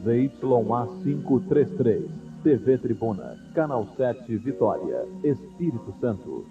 ZYA 533, TV Tribuna, Canal 7 Vitória, Espírito Santo.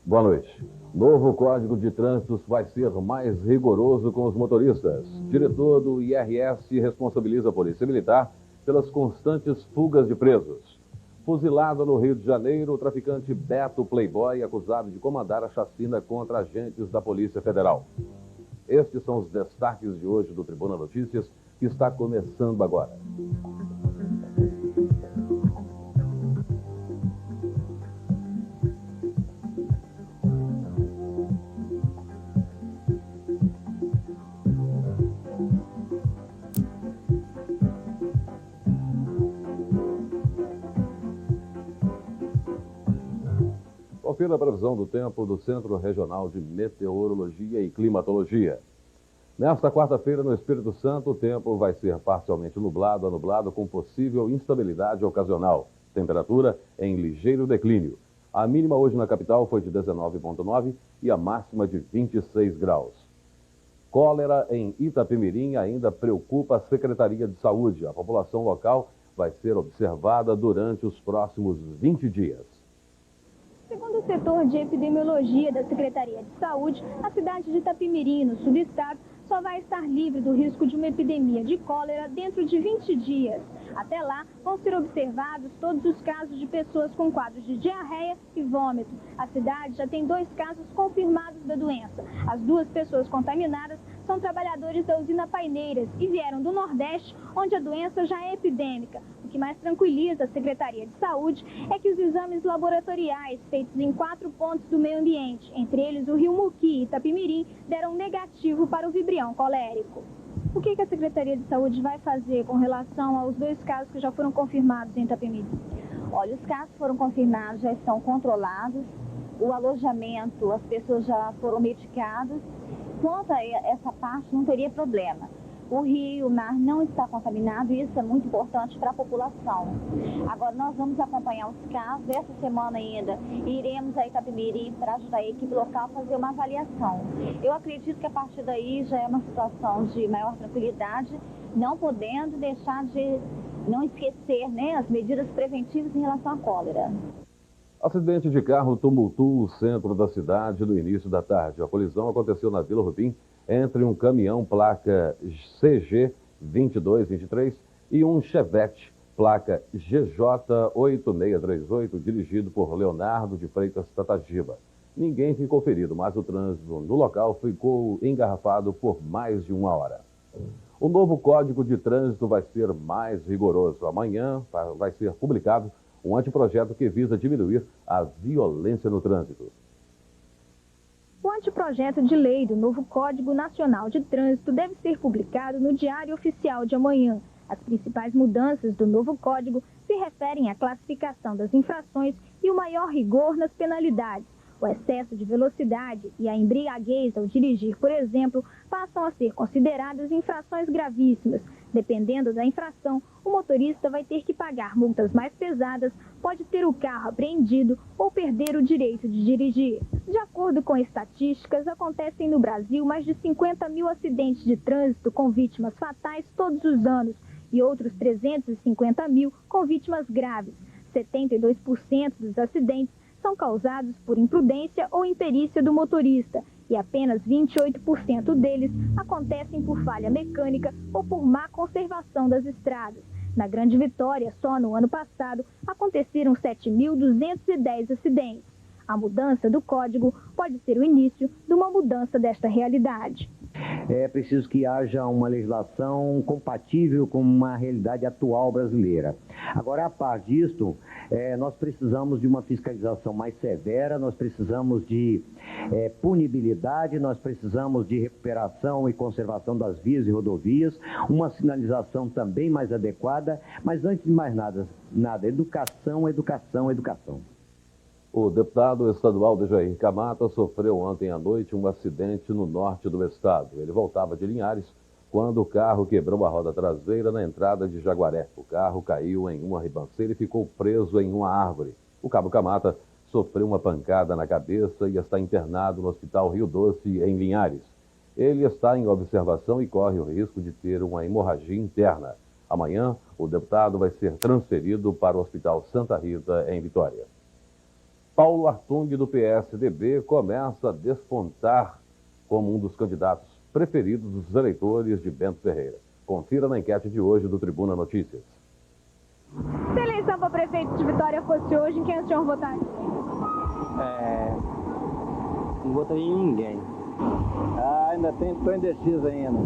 Boa noite. Novo Código de Trânsito vai ser mais rigoroso com os motoristas. Diretor do IRS responsabiliza a Polícia Militar pelas constantes fugas de presos. Fuzilado no Rio de Janeiro, o traficante Beto Playboy, acusado de comandar a chacina contra agentes da Polícia Federal. Estes são os destaques de hoje do Tribuna Notícias, que está começando agora. Confira a previsão do tempo do Centro Regional de Meteorologia e Climatologia. Nesta quarta-feira, no Espírito Santo, o tempo vai ser parcialmente nublado a nublado com possível instabilidade ocasional. Temperatura em ligeiro declínio. A mínima hoje na capital foi de 19,9 e a máxima de 26 graus. Cólera em Itapemirim ainda preocupa a Secretaria de Saúde. A população local vai ser observada durante os próximos 20 dias. Segundo o setor de epidemiologia da Secretaria de Saúde, a cidade de Itapemirim, no subestado, só vai estar livre do risco de uma epidemia de cólera dentro de 20 dias. Até lá, vão ser observados todos os casos de pessoas com quadros de diarreia e vômito. A cidade já tem 2 casos confirmados da doença. As 2 pessoas contaminadas são trabalhadores da usina Paineiras e vieram do Nordeste, onde a doença já é epidêmica. O que mais tranquiliza a Secretaria de Saúde é que os exames laboratoriais feitos em 4 pontos do meio ambiente, entre eles o Rio Muqui e Itapemirim, deram negativo para o vibrião colérico. O que a Secretaria de Saúde vai fazer com relação aos 2 casos que já foram confirmados em Itapemirim? Olha, os casos foram confirmados, já estão controlados, o alojamento, as pessoas já foram medicadas. Quanto a essa parte, não teria problema. O rio, o mar não está contaminado e isso é muito importante para a população. Agora, nós vamos acompanhar os casos. Essa semana ainda iremos a Itapemirim para ajudar a equipe local a fazer uma avaliação. Eu acredito que a partir daí já é uma situação de maior tranquilidade, não podendo deixar de não esquecer, né, as medidas preventivas em relação à cólera. Acidente de carro tumultua o centro da cidade no início da tarde. A colisão aconteceu na Vila Rubim entre um caminhão placa CG 2223 e um Chevette placa GJ 8638 dirigido por Leonardo de Freitas Tatagiba. Ninguém ficou ferido, mas o trânsito no local ficou engarrafado por mais de 1 hora. O novo Código de Trânsito vai ser mais rigoroso. Amanhã vai ser publicado um anteprojeto que visa diminuir a violência no trânsito. O anteprojeto de lei do novo Código Nacional de Trânsito deve ser publicado no Diário Oficial de amanhã. As principais mudanças do novo código se referem à classificação das infrações e o maior rigor nas penalidades. O excesso de velocidade e a embriaguez ao dirigir, por exemplo, passam a ser consideradas infrações gravíssimas. Dependendo da infração, o motorista vai ter que pagar multas mais pesadas, pode ter o carro apreendido ou perder o direito de dirigir. De acordo com estatísticas, acontecem no Brasil mais de 50 mil acidentes de trânsito com vítimas fatais todos os anos e outros 350 mil com vítimas graves. 72% dos acidentes são causados por imprudência ou imperícia do motorista e apenas 28% deles acontecem por falha mecânica ou por má conservação das estradas. Na Grande Vitória, só no ano passado, aconteceram 7.210 acidentes. A mudança do código pode ser o início de uma mudança desta realidade. É preciso que haja uma legislação compatível com uma realidade atual brasileira. Agora, a par disto, nós precisamos de uma fiscalização mais severa, nós precisamos de punibilidade, nós precisamos de recuperação e conservação das vias e rodovias, uma sinalização também mais adequada, mas antes de mais nada, educação, educação, educação. O deputado estadual Dejair Camata sofreu ontem à noite um acidente no norte do estado. Ele voltava de Linhares quando o carro quebrou a roda traseira na entrada de Jaguaré. O carro caiu em uma ribanceira e ficou preso em uma árvore. O cabo Camata sofreu uma pancada na cabeça e está internado no Hospital Rio Doce, em Linhares. Ele está em observação e corre o risco de ter uma hemorragia interna. Amanhã, o deputado vai ser transferido para o Hospital Santa Rita, em Vitória. Paulo Artung, do PSDB, começa a despontar como um dos candidatos preferidos dos eleitores de Bento Ferreira. Confira na enquete de hoje do Tribuna Notícias. Se a eleição para prefeito de Vitória fosse hoje, em quem o senhor votaria? Não votaria em ninguém. Ainda estou indeciso ainda.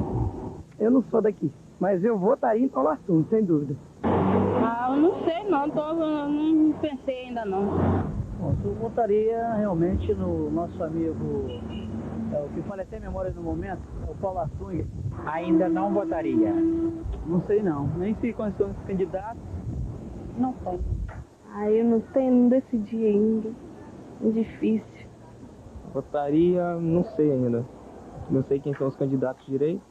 Eu não sou daqui, mas eu votaria em Paulo Artung, sem dúvida. Eu não sei não, não pensei ainda não. Bom, eu votaria realmente no nosso amigo, o que fala até memória no momento, o Paulo Artung. Ainda não votaria. Não sei não, nem sei quais são os candidatos. Não sei. Eu não decidi ainda. É difícil. Votaria, não sei ainda. Não sei quem são os candidatos direito.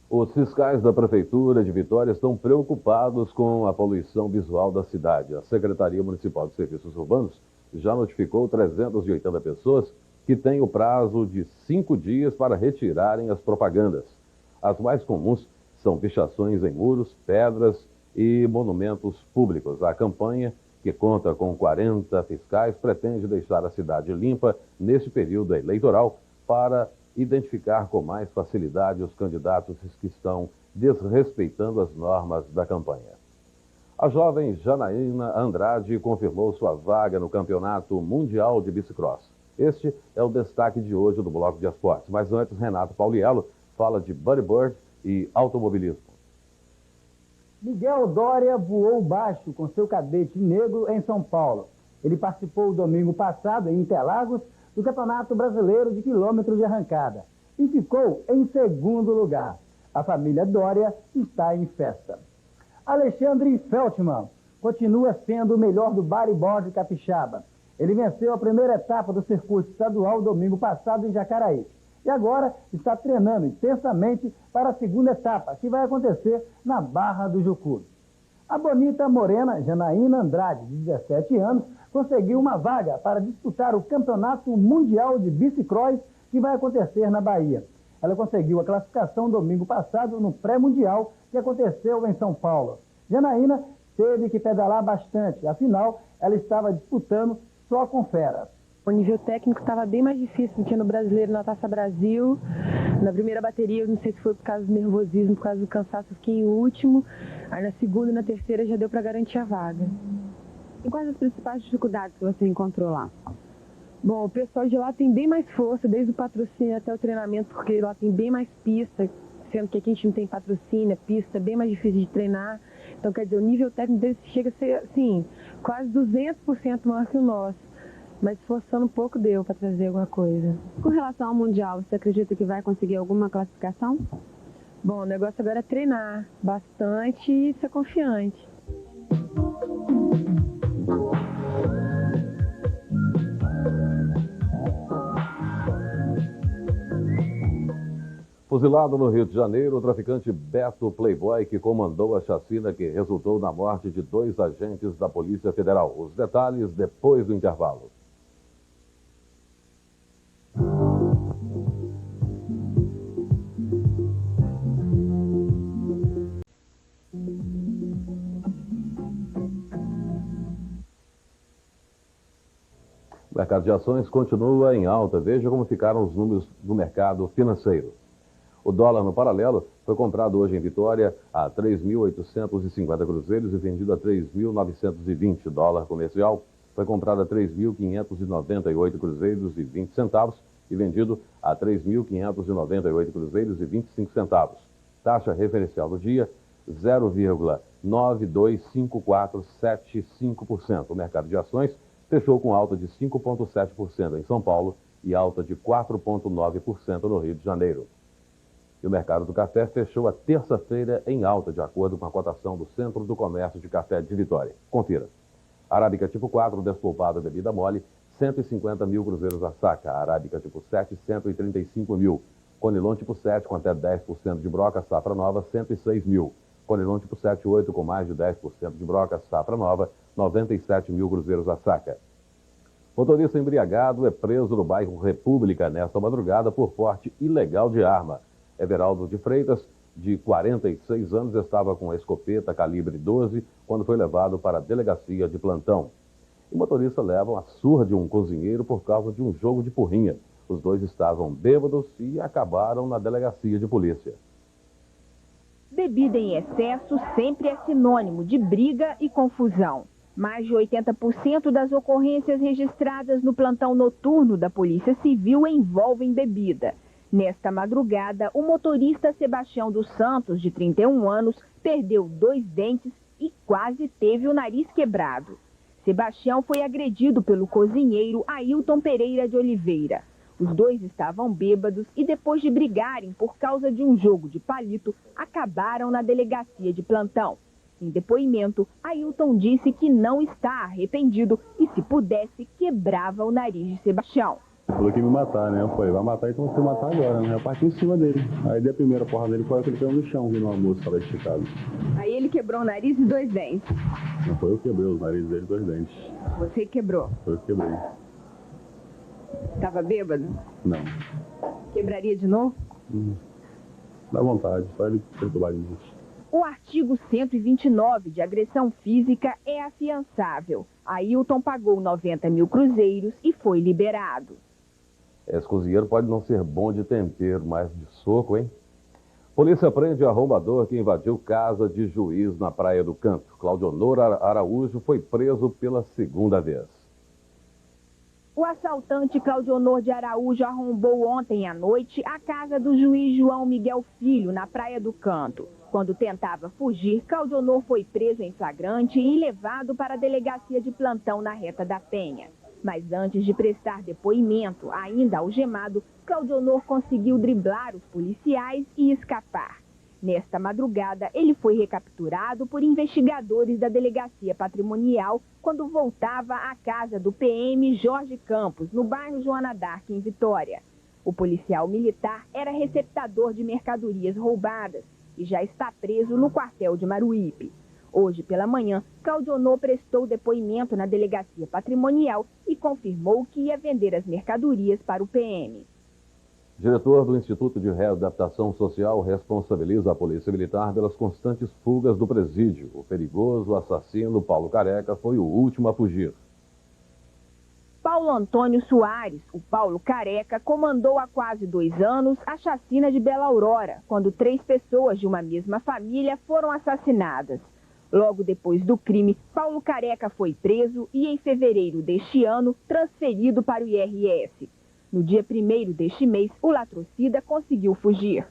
Os fiscais da Prefeitura de Vitória estão preocupados com a poluição visual da cidade. A Secretaria Municipal de Serviços Urbanos já notificou 380 pessoas que têm o prazo de 5 dias para retirarem as propagandas. As mais comuns são pichações em muros, pedras e monumentos públicos. A campanha, que conta com 40 fiscais, pretende deixar a cidade limpa neste período eleitoral para identificar com mais facilidade os candidatos que estão desrespeitando as normas da campanha. A jovem Janaína Andrade confirmou sua vaga no Campeonato Mundial de Bicicross. Este é o destaque de hoje do Bloco de Esportes. Mas antes, Renato Pauliello fala de bodyboard e automobilismo. Miguel Doria voou baixo com seu cadete negro em São Paulo. Ele participou domingo passado, em Interlagos, do Campeonato Brasileiro de Quilômetros de Arrancada e ficou em segundo lugar. A família Doria está em festa. Alexandre Feltman continua sendo o melhor do bodyboard capixaba. Ele venceu a primeira etapa do circuito estadual domingo passado em Jacaraí. E agora está treinando intensamente para a segunda etapa, que vai acontecer na Barra do Jucu. A bonita morena Janaína Andrade, de 17 anos, conseguiu uma vaga para disputar o Campeonato Mundial de Bicicross, que vai acontecer na Bahia. Ela conseguiu a classificação domingo passado no pré-mundial que aconteceu em São Paulo. Janaína teve que pedalar bastante, afinal, ela estava disputando só com feras. O nível técnico estava bem mais difícil do que no Brasileiro, na Taça Brasil. Na primeira bateria, eu não sei se foi por causa do nervosismo, por causa do cansaço, eu fiquei em último. Aí na segunda e na terceira já deu para garantir a vaga. E quais as principais dificuldades que você encontrou lá? Bom, o pessoal de lá tem bem mais força, desde o patrocínio até o treinamento, porque lá tem bem mais pista, sendo que aqui a gente não tem patrocínio, pista bem mais difícil de treinar. Então, quer dizer, o nível técnico deles chega a ser, assim, quase 200% maior que o nosso. Mas esforçando um pouco deu para trazer alguma coisa. Com relação ao Mundial, você acredita que vai conseguir alguma classificação? Bom, o negócio agora é treinar bastante e ser confiante. Fuzilado no Rio de Janeiro, o traficante Beto Playboy, que comandou a chacina que resultou na morte de 2 agentes da Polícia Federal. Os detalhes depois do intervalo. O mercado de ações continua em alta. Veja como ficaram os números do mercado financeiro. O dólar no paralelo foi comprado hoje em Vitória a 3.850 cruzeiros e vendido a 3.920 dólar comercial. foi comprado a 3.598 cruzeiros e 20 centavos e vendido a 3.598 cruzeiros e 25 centavos. Taxa referencial do dia, 0,925475%. O mercado de ações fechou com alta de 5,7% em São Paulo e alta de 4,9% no Rio de Janeiro. E o mercado do café fechou a terça-feira em alta, de acordo com a cotação do Centro do Comércio de Café de Vitória. Confira. Arábica tipo 4, despolpada bebida mole, 150 mil cruzeiros a saca. Arábica tipo 7, 135 mil. Conilon tipo 7, com até 10% de broca, safra nova, 106 mil. Conilon tipo 7, 8, com mais de 10% de broca, safra nova, 97 mil cruzeiros a saca. Motorista embriagado é preso no bairro República nesta madrugada por porte ilegal de arma. Everaldo de Freitas, de 46 anos, estava com a escopeta calibre 12 quando foi levado para a delegacia de plantão. O motorista leva a surra de um cozinheiro por causa de um jogo de porrinha. Os dois estavam bêbados e acabaram na delegacia de polícia. Bebida em excesso sempre é sinônimo de briga e confusão. Mais de 80% das ocorrências registradas no plantão noturno da Polícia Civil envolvem bebida. Nesta madrugada, o motorista Sebastião dos Santos, de 31 anos, perdeu 2 dentes e quase teve o nariz quebrado. Sebastião foi agredido pelo cozinheiro Ailton Pereira de Oliveira. Os dois estavam bêbados e, depois de brigarem por causa de um jogo de palito, acabaram na delegacia de plantão. Em depoimento, Ailton disse que não está arrependido e, se pudesse, quebrava o nariz de Sebastião. Falou que ia me matar, né? Eu falei, vai matar, então você matar agora, né? Eu parti em cima dele. Aí dei a primeira porra dele, foi aquele que caiu no chão, vindo uma moça lá esticada. Aí ele quebrou o nariz e 2 dentes. Não foi eu que quebrei os narizes dele, 2 dentes. Você quebrou? Foi eu que quebrei. Tava bêbado? Não. Quebraria de novo? Dá vontade, só ele perturbar de mim. O artigo 129 de agressão física é afiançável. Ailton pagou 90 mil cruzeiros e foi liberado. Esse cozinheiro pode não ser bom de tempero, mas de soco, hein? Polícia prende arrombador que invadiu casa de juiz na Praia do Canto. Claudionor Araújo foi preso pela 2ª vez. O assaltante Claudionor de Araújo arrombou ontem à noite a casa do juiz João Miguel Filho, na Praia do Canto. Quando tentava fugir, Claudionor foi preso em flagrante e levado para a delegacia de plantão na Reta da Penha. Mas antes de prestar depoimento, ainda algemado, Claudionor conseguiu driblar os policiais e escapar. Nesta madrugada, ele foi recapturado por investigadores da Delegacia Patrimonial quando voltava à casa do PM Jorge Campos, no bairro Joana d'Arc, em Vitória. O policial militar era receptador de mercadorias roubadas e já está preso no quartel de Maruípe. Hoje pela manhã, Claudionor prestou depoimento na Delegacia Patrimonial e confirmou que ia vender as mercadorias para o PM. Diretor do Instituto de Readaptação Social responsabiliza a Polícia Militar pelas constantes fugas do presídio. O perigoso assassino Paulo Careca foi o último a fugir. Paulo Antônio Soares, o Paulo Careca, comandou há quase 2 anos a chacina de Bela Aurora, quando 3 pessoas de uma mesma família foram assassinadas. Logo depois do crime, Paulo Careca foi preso e, em fevereiro deste ano, transferido para o IRS. No dia 1º deste mês, o latrocida conseguiu fugir.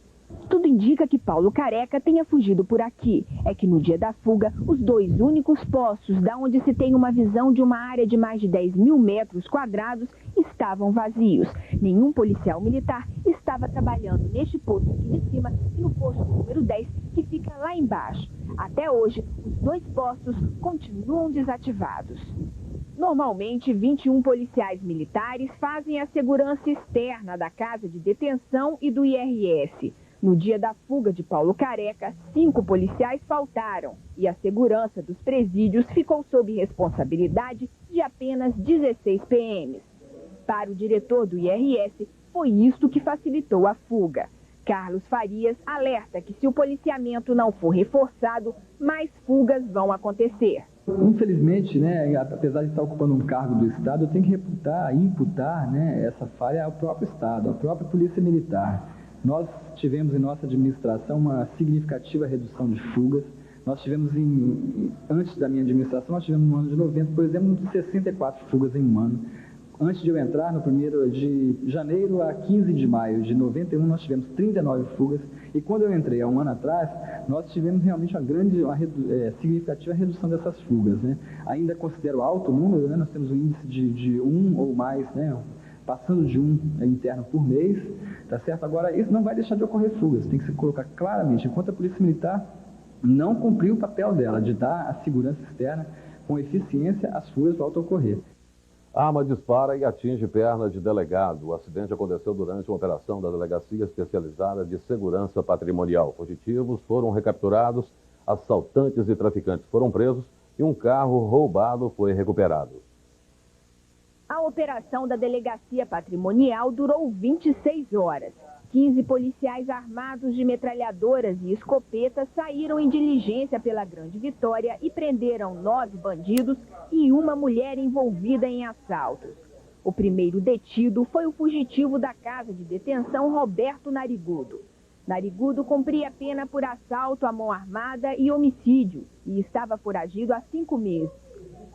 Tudo indica que Paulo Careca tenha fugido por aqui. É que no dia da fuga, os 2 únicos postos da onde se tem uma visão de uma área de mais de 10 mil metros quadrados estavam vazios. Nenhum policial militar estava trabalhando neste posto aqui de cima e no posto número 10, que fica lá embaixo. Até hoje, os 2 postos continuam desativados. Normalmente, 21 policiais militares fazem a segurança externa da casa de detenção e do IRS. No dia da fuga de Paulo Careca, 5 policiais faltaram e a segurança dos presídios ficou sob responsabilidade de apenas 16 PMs. Para o diretor do IRS, foi isto que facilitou a fuga. Carlos Farias alerta que se o policiamento não for reforçado, mais fugas vão acontecer. Infelizmente, né, apesar de estar ocupando um cargo do Estado, eu tenho que imputar, né, essa falha ao próprio Estado, à própria Polícia Militar. Nós tivemos em nossa administração uma significativa redução de fugas. Nós tivemos, antes da minha administração, nós tivemos no ano de 90, por exemplo, 64 fugas em um ano. Antes de eu entrar, no primeiro de janeiro a 15 de maio de 91, nós tivemos 39 fugas. E quando eu entrei, há um ano atrás, nós tivemos realmente uma significativa redução dessas fugas, né? Ainda considero alto o número, né? Nós temos um índice de 1 ou mais, né? Passando de 1 interno por mês, tá certo? Agora, isso não vai deixar de ocorrer fugas. Tem que se colocar claramente, enquanto a Polícia Militar não cumpriu o papel dela de dar a segurança externa com eficiência, as fugas voltam a ocorrer. Arma dispara e atinge perna de delegado. O acidente aconteceu durante uma operação da Delegacia Especializada de Segurança Patrimonial. Fugitivos foram recapturados, assaltantes e traficantes foram presos e um carro roubado foi recuperado. A operação da Delegacia Patrimonial durou 26 horas. 15 policiais armados de metralhadoras e escopetas saíram em diligência pela Grande Vitória e prenderam 9 bandidos e uma mulher envolvida em assaltos. O primeiro detido foi o fugitivo da casa de detenção Roberto Narigudo. Narigudo cumpria pena por assalto à mão armada e homicídio e estava foragido há 5 meses.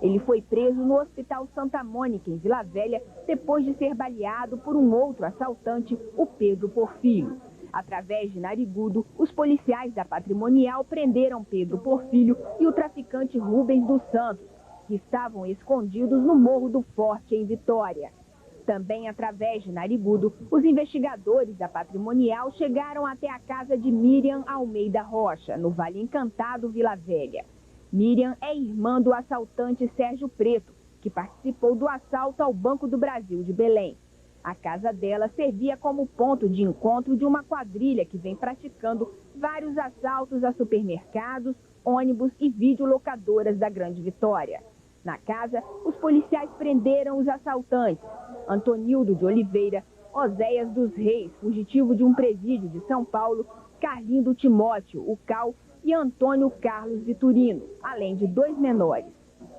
Ele foi preso no Hospital Santa Mônica, em Vila Velha, depois de ser baleado por um outro assaltante, o Pedro Porfílio. Através de Narigudo, os policiais da Patrimonial prenderam Pedro Porfílio e o traficante Rubens dos Santos, que estavam escondidos no Morro do Forte, em Vitória. Também através de Narigudo, os investigadores da Patrimonial chegaram até a casa de Miriam Almeida Rocha, no Vale Encantado, Vila Velha. Miriam é irmã do assaltante Sérgio Preto, que participou do assalto ao Banco do Brasil de Belém. A casa dela servia como ponto de encontro de uma quadrilha que vem praticando vários assaltos a supermercados, ônibus e videolocadoras da Grande Vitória. Na casa, os policiais prenderam os assaltantes: Antonildo de Oliveira, Oséias dos Reis, fugitivo de um presídio de São Paulo, Carlindo Timóteo, o Cal, e Antônio Carlos Vitorino, além de 2 menores.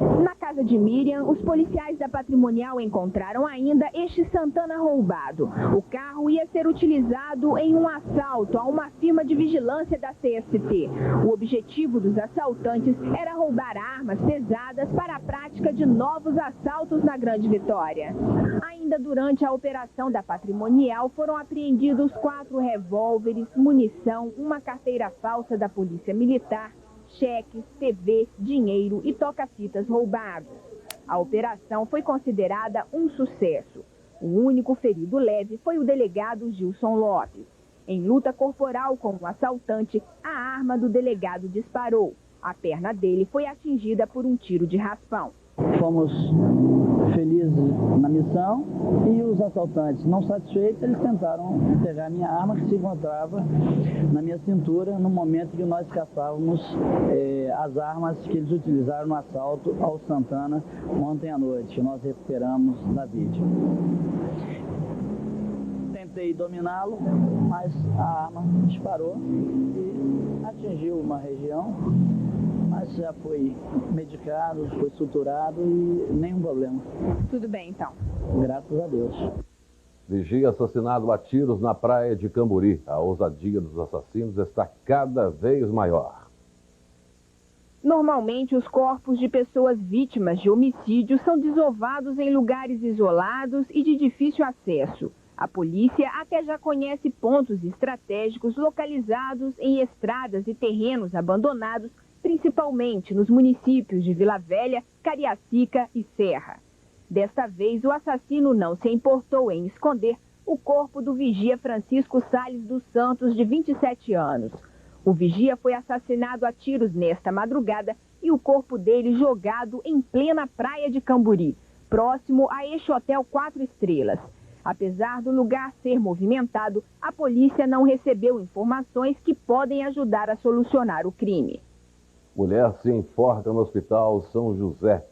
Na casa de Miriam, os policiais da Patrimonial encontraram ainda este Santana roubado. O carro ia ser utilizado em um assalto a uma firma de vigilância da CST. O objetivo dos assaltantes era roubar armas pesadas para a prática de novos assaltos na Grande Vitória. Ainda durante a operação da Patrimonial foram apreendidos 4 revólveres, munição, uma carteira falsa da Polícia Militar, cheques, TV, dinheiro e toca-fitas roubados. A operação foi considerada um sucesso. O único ferido leve foi o delegado Gilson Lopes. Em luta corporal com o assaltante, a arma do delegado disparou. A perna dele foi atingida por um tiro de raspão. Fomos felizes na missão e os assaltantes, não satisfeitos, eles tentaram pegar minha arma, que se encontrava na minha cintura no momento que nós caçávamos as armas que eles utilizaram no assalto ao Santana ontem à noite. Nós recuperamos da vítima. Tentei dominá-lo, mas a arma disparou e atingiu uma região, mas já foi medicado, foi suturado e nenhum problema. Tudo bem, então. Graças a Deus. Vigia assassinado a tiros na praia de Camburi. A ousadia dos assassinos está cada vez maior. Normalmente, os corpos de pessoas vítimas de homicídio são desovados em lugares isolados e de difícil acesso. A polícia até já conhece pontos estratégicos localizados em estradas e terrenos abandonados, principalmente nos municípios de Vila Velha, Cariacica e Serra. Desta vez, o assassino não se importou em esconder o corpo do vigia Francisco Salles dos Santos, de 27 anos. O vigia foi assassinado a tiros nesta madrugada e o corpo dele jogado em plena praia de Camburi, próximo a este hotel 4 estrelas. Apesar do lugar ser movimentado, a polícia não recebeu informações que podem ajudar a solucionar o crime. Mulher se enforca no Hospital São José.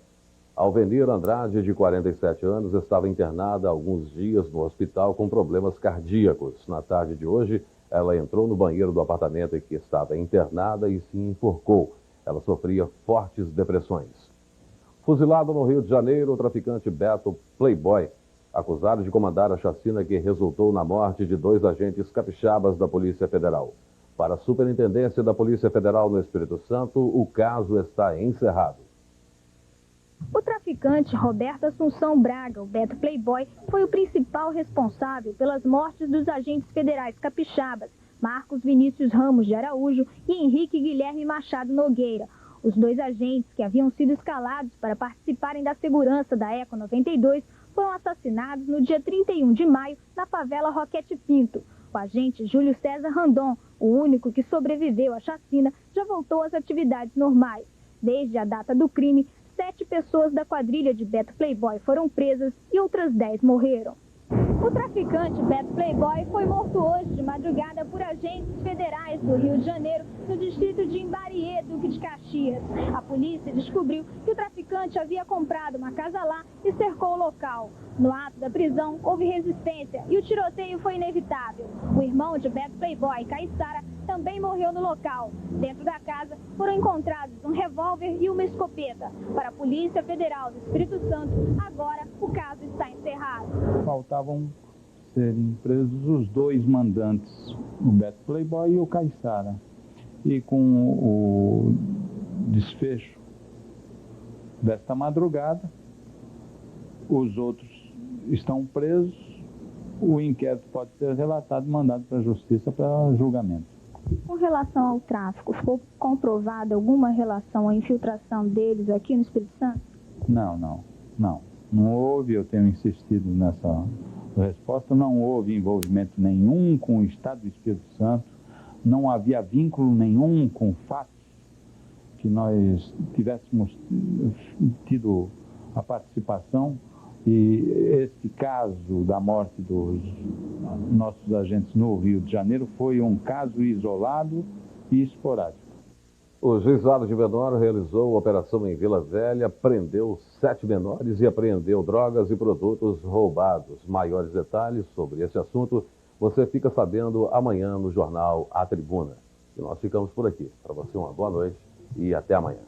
Alvenir Andrade, de 47 anos, estava internada há alguns dias no hospital com problemas cardíacos. Na tarde de hoje, ela entrou no banheiro do apartamento em que estava internada e se enforcou. Ela sofria fortes depressões. Fuzilado no Rio de Janeiro, o traficante Beto Playboy, acusado de comandar a chacina que resultou na morte de 2 agentes capixabas da Polícia Federal. Para a Superintendência da Polícia Federal no Espírito Santo, o caso está encerrado. O traficante Roberto Assunção Braga, o Beto Playboy, foi o principal responsável pelas mortes dos agentes federais capixabas, Marcos Vinícius Ramos de Araújo e Henrique Guilherme Machado Nogueira. Os dois agentes, que haviam sido escalados para participarem da segurança da ECO 92, foram assassinados no dia 31 de maio na favela Roquete Pinto. O agente Júlio César Randon, o único que sobreviveu à chacina, já voltou às atividades normais. Desde a data do crime, 7 pessoas da quadrilha de Beto Playboy foram presas e outras 10 morreram. O traficante Beto Playboy foi morto hoje de madrugada por agentes federais do Rio de Janeiro, no distrito de Imbariê, Duque de Caxias. A polícia descobriu que o traficante havia comprado uma casa lá e cercou o local. No ato da prisão, houve resistência e o tiroteio foi inevitável. O irmão de Beto Playboy, Caissara, também morreu no local. Dentro da casa foram encontrados um revólver e uma escopeta. Para a Polícia Federal do Espírito Santo, agora o caso está encerrado. Faltavam serem presos os dois mandantes, o Beto Playboy e o Caissara. E com o desfecho desta madrugada, os outros estão presos, o inquérito pode ser relatado e mandado para a Justiça para julgamento. Com relação ao tráfico, ficou comprovada alguma relação à infiltração deles aqui no Espírito Santo? Não houve, eu tenho insistido nessa resposta, não houve envolvimento nenhum com o Estado do Espírito Santo, não havia vínculo nenhum com fatos que nós tivéssemos tido a participação. E este caso da morte dos nossos agentes no Rio de Janeiro foi um caso isolado e esporádico. O Juizado de Menor realizou operação em Vila Velha, prendeu 7 menores e apreendeu drogas e produtos roubados. Maiores detalhes sobre esse assunto você fica sabendo amanhã no jornal A Tribuna. E nós ficamos por aqui. Para você uma boa noite e até amanhã.